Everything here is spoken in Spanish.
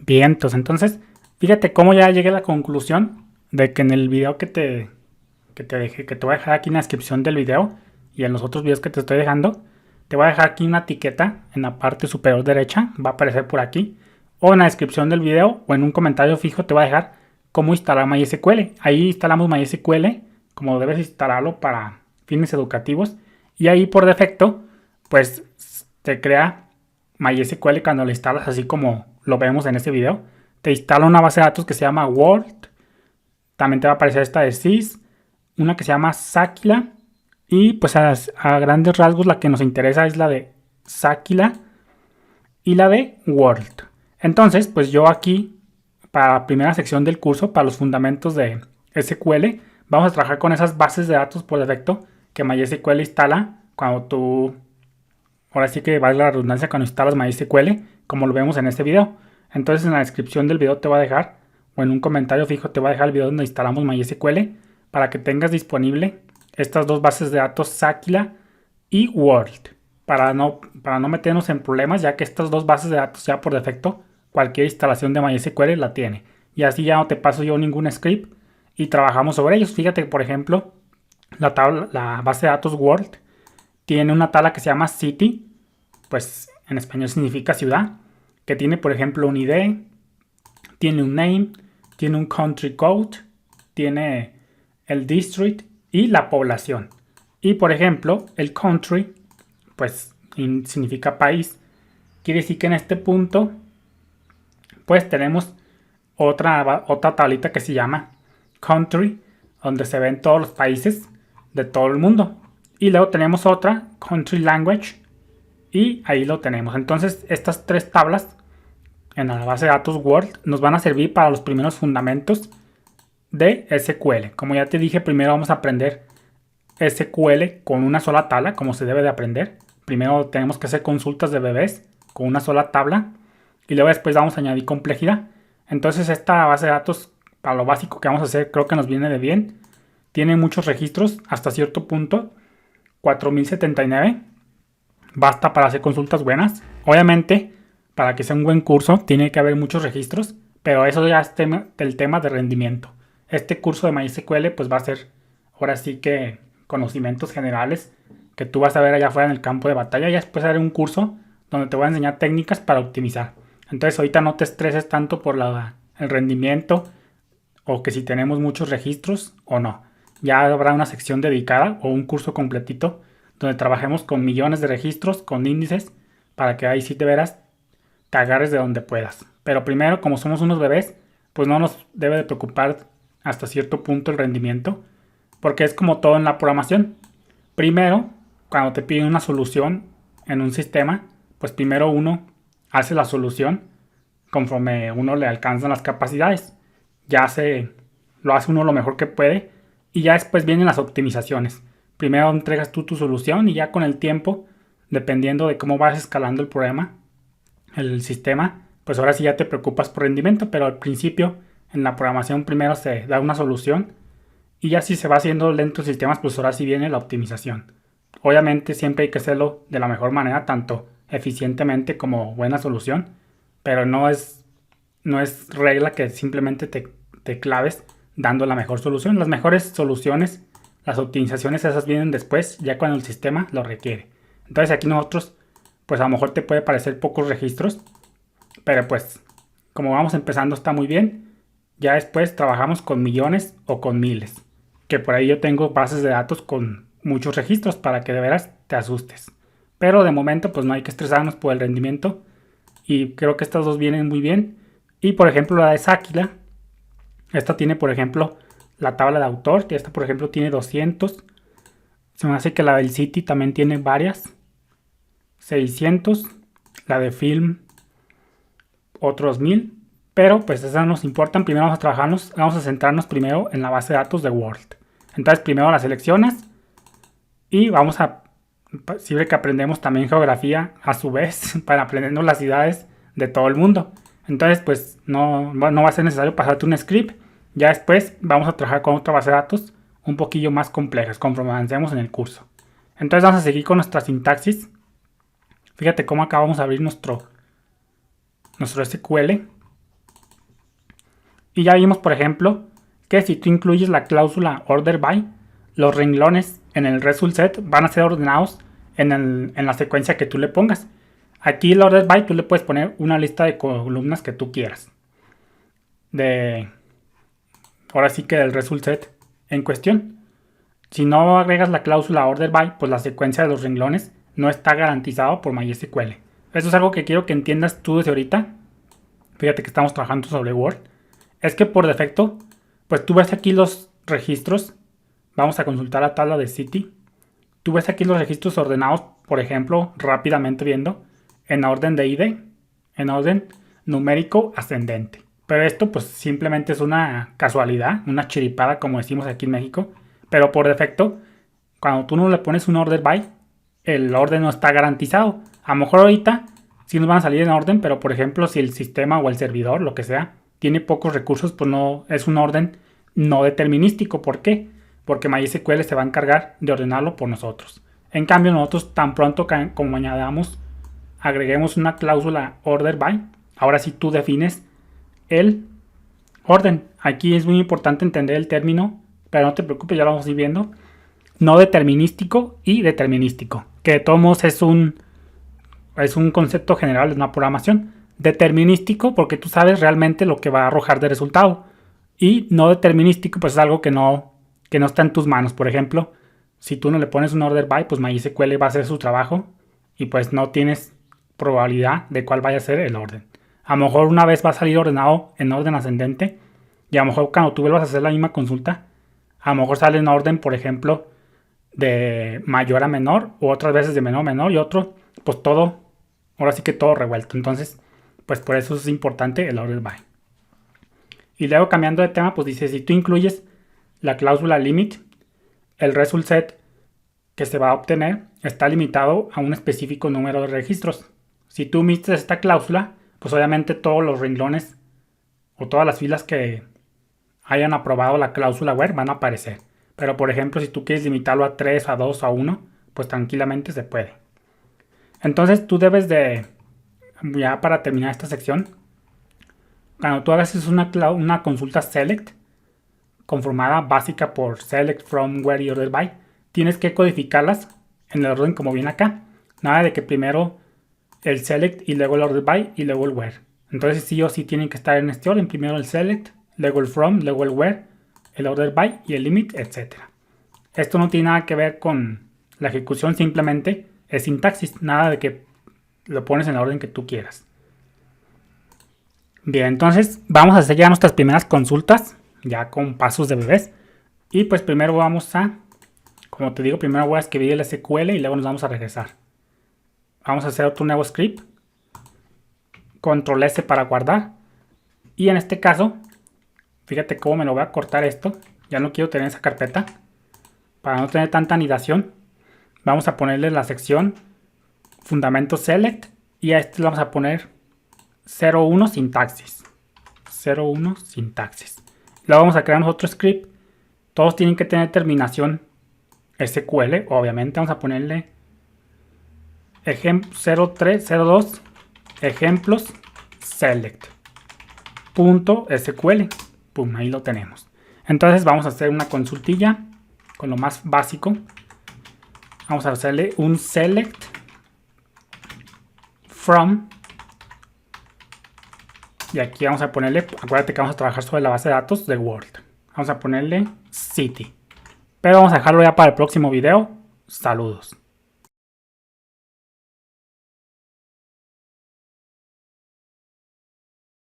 Bien, entonces, fíjate cómo ya llegué a la conclusión de que en el video que te voy a dejar aquí en la descripción del video y en los otros videos que te estoy dejando, te voy a dejar aquí una etiqueta en la parte superior derecha, va a aparecer por aquí, o en la descripción del video o en un comentario fijo te voy a dejar cómo instalar MySQL. Ahí instalamos MySQL, como debes instalarlo para fines educativos, y ahí por defecto, pues te crea MySQL cuando lo instalas así como lo vemos en este video. Te instala una base de datos que se llama Word. También te va a aparecer esta de Sys. Una que se llama Sakila. Y pues a grandes rasgos la que nos interesa es la de Sakila y la de Word. Entonces, pues yo aquí, para la primera sección del curso, para los fundamentos de SQL, vamos a trabajar con esas bases de datos por defecto que MySQL instala cuando tú, ahora sí que vale la redundancia, cuando instalas MySQL, como lo vemos en este video. Entonces en la descripción del video te voy a dejar, o en un comentario fijo te voy a dejar el video donde instalamos MySQL, para que tengas disponible estas dos bases de datos, Sakila y Word, para no meternos en problemas, ya que estas dos bases de datos ya por defecto cualquier instalación de MySQL la tiene. Y así ya no te paso yo ningún script y trabajamos sobre ellos. Fíjate que, por ejemplo, la base de datos Word tiene una tabla que se llama City, pues en español significa ciudad, que tiene por ejemplo un ID, tiene un name, tiene un country code, tiene el district y la población. Y por ejemplo, el country, pues significa país. Quiere decir que en este punto, pues tenemos otra tablita que se llama country, donde se ven todos los países de todo el mundo. Y luego tenemos otra, country language, y ahí lo tenemos. Entonces, estas tres tablas en la base de datos Word nos van a servir para los primeros fundamentos de SQL. Como ya te dije, primero vamos a aprender SQL con una sola tabla, como se debe de aprender. Primero tenemos que hacer consultas de bebés con una sola tabla y luego después vamos a añadir complejidad. Entonces esta base de datos, para lo básico que vamos a hacer, creo que nos viene de bien. Tiene muchos registros hasta cierto punto, 4079. Basta para hacer consultas buenas. Obviamente, para que sea un buen curso, tiene que haber muchos registros, pero eso ya es el tema de rendimiento. Este curso de MySQL pues va a ser ahora sí que conocimientos generales que tú vas a ver allá afuera en el campo de batalla. Y después haré un curso donde te voy a enseñar técnicas para optimizar. Entonces ahorita no te estreses tanto por el rendimiento o que si tenemos muchos registros o no. Ya habrá una sección dedicada o un curso completito donde trabajemos con millones de registros, con índices, para que ahí sí te verás, te agarres de donde puedas. Pero primero, como somos unos bebés, pues no nos debe de preocupar hasta cierto punto el rendimiento, porque es como todo en la programación. Primero, cuando te piden una solución en un sistema, pues primero uno hace la solución conforme uno le alcanzan las capacidades. Lo hace uno lo mejor que puede y ya después vienen las optimizaciones. Primero entregas tú tu solución y ya con el tiempo, dependiendo de cómo vas escalando el problema, el sistema, pues ahora sí ya te preocupas por rendimiento, pero al principio en la programación primero se da una solución y ya si se va haciendo lento el sistema, pues ahora sí viene la optimización. Obviamente siempre hay que hacerlo de la mejor manera, tanto eficientemente como buena solución, pero no es regla que simplemente te claves dando la mejor solución. Las mejores soluciones, las optimizaciones esas vienen después, ya cuando el sistema lo requiere. Entonces aquí nosotros, pues a lo mejor te puede parecer pocos registros, pero pues como vamos empezando está muy bien. Ya después trabajamos con millones o con miles, que por ahí yo tengo bases de datos con muchos registros para que de veras te asustes. Pero de momento pues no hay que estresarnos por el rendimiento y creo que estas dos vienen muy bien. Y por ejemplo la de Sakila, esta tiene por ejemplo la tabla de autor, y esta por ejemplo tiene 200. Se me hace que la del City también tiene varias, 600. La de Film otros 1000. Pero pues esas nos importan. Primero vamos a centrarnos primero en la base de datos de Word. Entonces primero la seleccionas y sirve que aprendemos también geografía a su vez para aprendernos las ciudades de todo el mundo. Entonces pues no va a ser necesario pasarte un script. Ya después vamos a trabajar con otra base de datos un poquillo más complejas conforme avancemos en el curso. Entonces vamos a seguir con nuestra sintaxis. Fíjate cómo acá vamos a abrir nuestro SQL. Y ya vimos, por ejemplo, que si tú incluyes la cláusula order by, los renglones en el result set van a ser ordenados en la secuencia que tú le pongas. Aquí el order by tú le puedes poner una lista de columnas que tú quieras. Ahora sí que del result set en cuestión. Si no agregas la cláusula order by, pues la secuencia de los renglones no está garantizado por MySQL. Eso es algo que quiero que entiendas tú desde ahorita. Fíjate que estamos trabajando sobre Word. Es que por defecto, pues tú ves aquí los registros. Vamos a consultar la tabla de City. Tú ves aquí los registros ordenados, por ejemplo, rápidamente viendo, en orden de ID, en orden numérico ascendente. Pero esto pues simplemente es una casualidad, una chiripada como decimos aquí en México. Pero por defecto, cuando tú no le pones un order by, el orden no está garantizado. A lo mejor ahorita sí nos van a salir en orden, pero por ejemplo si el sistema o el servidor, lo que sea, tiene pocos recursos, pues no es un orden no determinístico. ¿Por qué? Porque MySQL se va a encargar de ordenarlo por nosotros. En cambio nosotros tan pronto como agreguemos una cláusula order by, ahora sí tú defines el orden. Aquí es muy importante entender el término, pero no te preocupes, ya lo vamos a ir viendo. No determinístico y determinístico, que de todos modos es un concepto general de una programación. Determinístico porque tú sabes realmente lo que va a arrojar de resultado. Y no determinístico pues es algo que no está en tus manos. Por ejemplo, si tú no le pones un order by, pues MySQL va a hacer su trabajo y pues no tienes probabilidad de cuál vaya a ser el orden. A lo mejor una vez va a salir ordenado en orden ascendente y a lo mejor cuando tú vuelvas a hacer la misma consulta, a lo mejor sale en orden, por ejemplo, de mayor a menor o otras veces de menor a menor y otro, pues todo, ahora sí que todo revuelto. Entonces, pues por eso es importante el order by. Y luego cambiando de tema, pues dice, si tú incluyes la cláusula limit, el result set que se va a obtener está limitado a un específico número de registros. Si tú omites esta cláusula, pues obviamente todos los renglones o todas las filas que hayan aprobado la cláusula where van a aparecer. Pero por ejemplo, si tú quieres limitarlo a 3, a 2, a 1, pues tranquilamente se puede. Entonces tú debes de, ya para terminar esta sección, cuando tú hagas una consulta select, conformada básica por select, from, where y order by, tienes que codificarlas en el orden como viene acá. Nada de que primero el select y luego el order by y luego el where. Entonces sí o sí tienen que estar en este orden. Primero el select, luego el from, luego el where, el order by y el limit, etc. Esto no tiene nada que ver con la ejecución, simplemente es sintaxis. Nada de que lo pones en el orden que tú quieras. Bien, entonces vamos a hacer ya nuestras primeras consultas, ya con pasos de bebés. Y pues primero vamos a, como te digo, primero voy a escribir el SQL y luego nos vamos a regresar. Vamos a hacer otro nuevo script. Control S para guardar. Y en este caso, fíjate cómo me lo voy a cortar esto. Ya no quiero tener esa carpeta. Para no tener tanta anidación, vamos a ponerle la sección fundamento select. Y a este le vamos a poner 01 sintaxis. 01 sintaxis. Luego vamos a crear otro script. Todos tienen que tener terminación SQL. Obviamente vamos a ponerle 0302 ejemplos select .sql. Pum, ahí lo tenemos. Entonces vamos a hacer una consultilla con lo más básico. Vamos a hacerle un select from. Y aquí vamos a ponerle, acuérdate que vamos a trabajar sobre la base de datos de Word. Vamos a ponerle city. Pero vamos a dejarlo ya para el próximo video. Saludos.